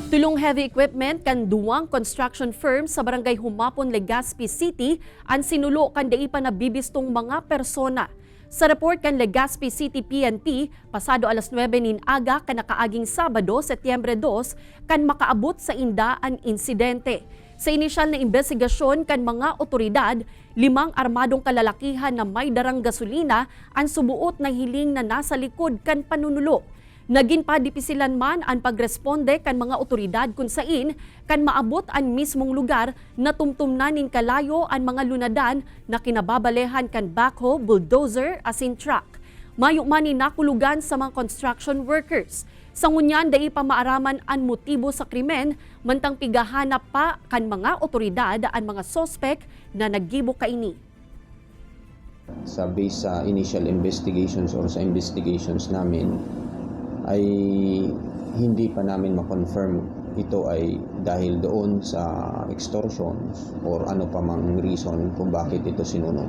Tulong heavy equipment kan duwang construction firm sa barangay Humapon, Legazpi City ang sinulo kan dai pa nabibistong mga persona. Sa report kan Legazpi City PNP, pasado alas 9 nin aga kan nakaaging Sabado, Setyembre 2, kan makaabot sa inda ang insidente. Sa inisyal na investigasyon kan mga otoridad, 5 armadong kalalakihan na may darang gasolina ang subuot na hiling na nasa likod kan panunulo. Naging padipisilan man ang pagresponde kan mga otoridad kung sain kan maabot ang mismong lugar na tumtumnanin kalayo ang mga lunadan na kinababalehan kan backhoe, bulldozer asin truck. Mayo man ni nakulugan sa mga construction workers. Sa ngunyan dai pa maaraman ang motibo sa krimen, mantang pigahanap pa kan mga otoridad ang mga sospek na naggibo kaini. Sa base sa initial investigations or sa investigations namin, ay hindi pa namin ma-confirm ito ay dahil doon sa extortions or ano pa mang reason kung bakit ito sinunog.